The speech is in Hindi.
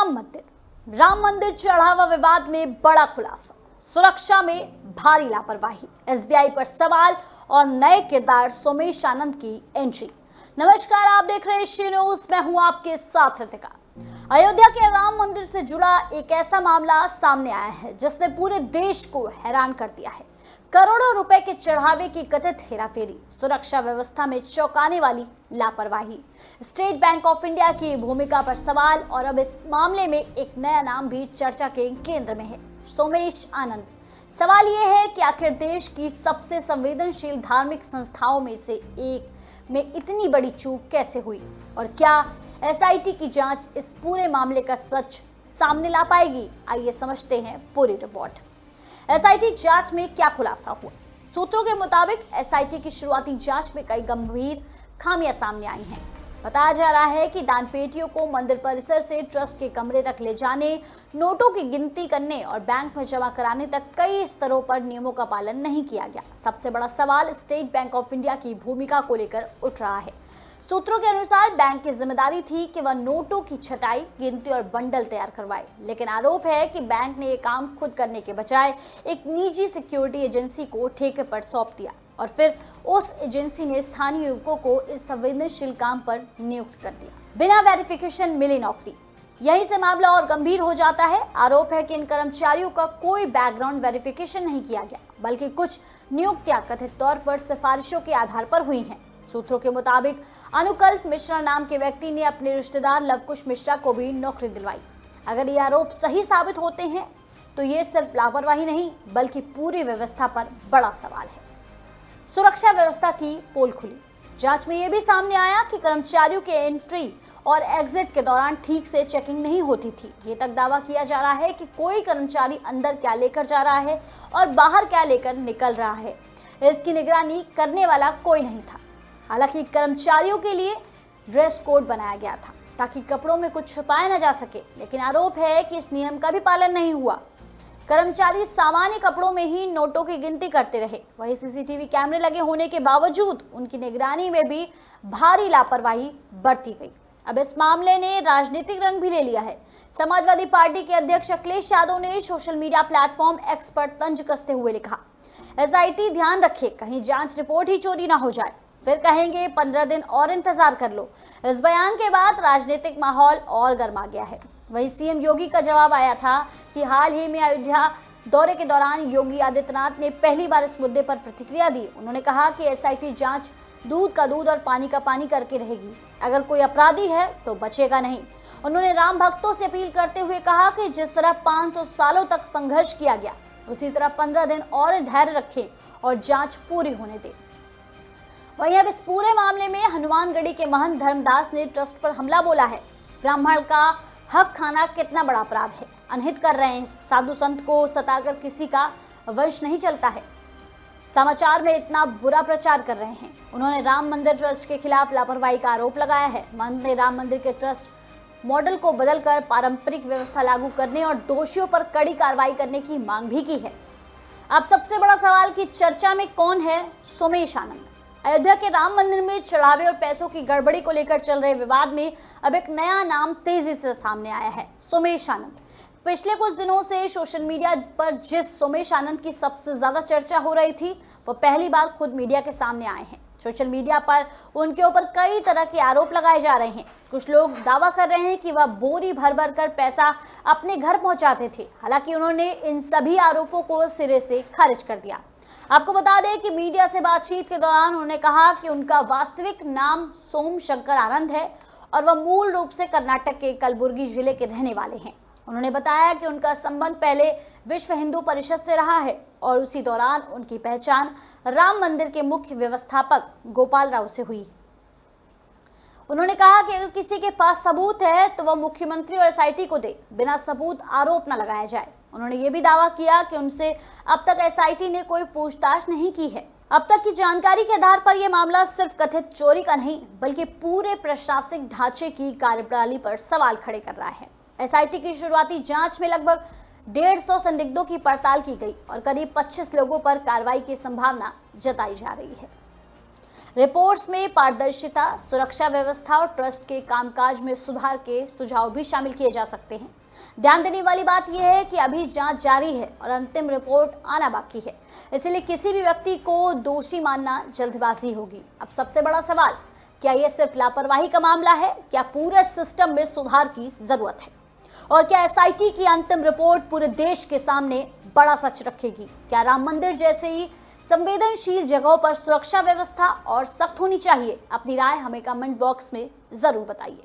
राम मंदिर चढ़ावा विवाद में बड़ा खुलासा, सुरक्षा में भारी लापरवाही, एसबीआई पर सवाल और नए किरदार सोमेश आनंद की एंट्री। नमस्कार, आप देख रहे हैं शी न्यूज, मैं हूं आपके साथ रितिका। अयोध्या के राम मंदिर से जुड़ा एक ऐसा मामला सामने आया है जिसने पूरे देश को हैरान कर दिया है। करोड़ों रुपए के चढ़ावे की कथित हेराफेरी, सुरक्षा व्यवस्था में चौंकाने वाली लापरवाही, स्टेट बैंक ऑफ इंडिया की भूमिका पर सवाल और अब इस मामले में एक नया नाम भी चर्चा के केंद्र में है, सोमेश आनंद। सवाल यह है कि आखिर देश की सबसे संवेदनशील धार्मिक संस्थाओं में से एक में इतनी बड़ी चूक कैसे हुई और क्या एसआईटी की जांच इस पूरे मामले का सच सामने ला पाएगी। आइए समझते हैं पूरी रिपोर्ट। एसआईटी जांच में क्या खुलासा हुआ। सूत्रों के मुताबिक एसआईटी की शुरुआती जांच में कई गंभीर खामियां सामने आई हैं। बताया जा रहा है कि दानपेटियों को मंदिर परिसर से ट्रस्ट के कमरे तक ले जाने, नोटों की गिनती करने और बैंक में जमा कराने तक कई स्तरों पर नियमों का पालन नहीं किया गया। सबसे बड़ा सवाल स्टेट बैंक ऑफ इंडिया की भूमिका को लेकर उठ रहा है। सूत्रों के अनुसार बैंक की जिम्मेदारी थी कि वह नोटों की छटाई, गिनती और बंडल तैयार करवाए, लेकिन आरोप है कि बैंक ने यह काम खुद करने के बजाय एक निजी सिक्योरिटी एजेंसी को ठेके पर सौंप दिया और फिर उस एजेंसी ने स्थानीय युवकों को इस संवेदनशील काम पर नियुक्त कर दिया। बिना वेरिफिकेशन मिली नौकरी। यहीं से मामला और गंभीर हो जाता है। आरोप है कि इन कर्मचारियों का कोई बैकग्राउंड वेरिफिकेशन नहीं किया गया, बल्कि कुछ नियुक्तियां कथित तौर पर सिफारिशों के आधार पर हुई हैं। सूत्रों के मुताबिक अनुकल्प मिश्रा नाम के व्यक्ति ने अपने रिश्तेदार लवकुश मिश्रा को भी नौकरी दिलवाई। अगर ये आरोप सही साबित होते हैं तो ये सिर्फ लापरवाही नहीं बल्कि पूरी व्यवस्था पर बड़ा सवाल है। सुरक्षा व्यवस्था की पोल खुली। जांच में यह भी सामने आया कि कर्मचारियों के एंट्री और एग्जिट के दौरान ठीक से चेकिंग नहीं होती थी। ये तक दावा किया जा रहा है कि कोई कर्मचारी अंदर क्या लेकर जा रहा है और बाहर क्या लेकर निकल रहा है, इसकी निगरानी करने वाला कोई नहीं था। हालांकि कर्मचारियों के लिए ड्रेस कोड बनाया गया था ताकि कपड़ों में कुछ छुपाया न जा सके, लेकिन आरोप है कि इस नियम का भी पालन नहीं हुआ। कर्मचारी सामान्य कपड़ों में ही नोटों की गिनती करते रहे। वहीं सीसीटीवी कैमरे लगे होने के बावजूद उनकी निगरानी में भी भारी लापरवाही बरती गई। अब इस मामले ने राजनीतिक रंग भी ले लिया है। समाजवादी पार्टी के अध्यक्ष अखिलेश यादव ने सोशल मीडिया प्लेटफॉर्म एक्स पर तंज कसते हुए लिखा, एसआईटी ध्यान रखे कहीं जांच रिपोर्ट ही चोरी ना हो जाए। फिर कहेंगे 15 दिन और इंतजार कर लो। इस बयान के बाद राजनीतिक माहौल और गर्मा गया है। वहीं सीएम योगी का जवाब आया था कि हाल ही में अयोध्या दौरे के दौरान योगी आदित्यनाथ ने पहली बार इस मुद्दे पर प्रतिक्रिया दी। उन्होंने कहा कि एसआईटी जांच दूध का दूध और पानी का पानी करके रहेगी। अगर कोई अपराधी है तो बचेगा नहीं। उन्होंने राम भक्तों से अपील करते हुए कहा कि जिस तरह 500 सालों तक संघर्ष किया गया उसी तरह 15 दिन और धैर्य रखें और जांच पूरी होने दें। वहीं अब इस पूरे मामले में हनुमानगढ़ी के महंत धर्मदास ने ट्रस्ट पर हमला बोला है। ब्राह्मण का हक खाना कितना बड़ा अपराध है। अनहित कर रहे हैं, साधु संत को सताकर किसी का वंश नहीं चलता है। समाचार में इतना बुरा प्रचार कर रहे हैं। उन्होंने राम मंदिर ट्रस्ट के खिलाफ लापरवाही का आरोप लगाया है। महंत ने राम मंदिर के ट्रस्ट मॉडल को बदलकर पारंपरिक व्यवस्था लागू करने और दोषियों पर कड़ी कार्रवाई करने की मांग भी की है। अब सबसे बड़ा सवाल की चर्चा में कौन है सोमेश आनंद। अयोध्या के राम मंदिर में चढ़ावे और पैसों की गड़बड़ी को लेकर चल रहे विवाद में अब एक नया नाम तेजी से सामने आया है, सोमेश आनंद। पिछले कुछ दिनों से सोशल मीडिया पर जिस सोमेश आनंद की सबसे ज्यादा चर्चा हो रही थी वो पहली बार खुद मीडिया के सामने आए हैं। सोशल मीडिया पर उनके ऊपर कई तरह के आरोप लगाए जा रहे हैं। कुछ लोग दावा कर रहे हैं कि वह बोरी भर भर कर पैसा अपने घर पहुंचाते थे। हालांकि उन्होंने इन सभी आरोपों को सिरे से खारिज कर दिया। आपको बता दें कि मीडिया से बातचीत के दौरान उन्होंने कहा कि उनका वास्तविक नाम सोम शंकर आनंद है और वह मूल रूप से कर्नाटक के कलबुर्गी जिले के रहने वाले हैं। उन्होंने बताया कि उनका संबंध पहले विश्व हिंदू परिषद से रहा है और उसी दौरान उनकी पहचान राम मंदिर के मुख्य व्यवस्थापक गोपाल राव से हुई। उन्होंने कहा कि अगर किसी के पास सबूत है तो वह मुख्यमंत्री और एसआईटी को दे, बिना सबूत आरोप न लगाया जाए। उन्होंने ये भी दावा किया कि उनसे अब तक एसआईटी ने कोई पूछताछ नहीं की है। अब तक की जानकारी के आधार पर यह मामला सिर्फ कथित चोरी का नहीं बल्कि पूरे प्रशासनिक ढांचे की कार्यप्रणाली पर सवाल खड़े कर रहा है। एसआईटी की शुरुआती जांच में लगभग 150 संदिग्धों की पड़ताल की गई और करीब 25 लोगों पर कार्रवाई की संभावना जताई जा रही है। रिपोर्ट्स में पारदर्शिता, सुरक्षा व्यवस्था और ट्रस्ट के कामकाज में सुधार के सुझाव भी शामिल किए जा सकते हैं। ध्यान देने वाली बात यह है कि अभी जांच जारी है और अंतिम रिपोर्ट आना बाकी है, इसलिए किसी भी व्यक्ति को दोषी मानना जल्दबाजी होगी। अब सबसे बड़ा सवाल, क्या यह सिर्फ लापरवाही का मामला है? क्या पूरे सिस्टम में सुधार की जरूरत है? और क्या एसआईटी की अंतिम रिपोर्ट पूरे देश के सामने बड़ा सच रखेगी? क्या राम मंदिर जैसे ही संवेदनशील जगहों पर सुरक्षा व्यवस्था और सख्त होनी चाहिए? अपनी राय हमें कमेंट बॉक्स में जरूर बताइए।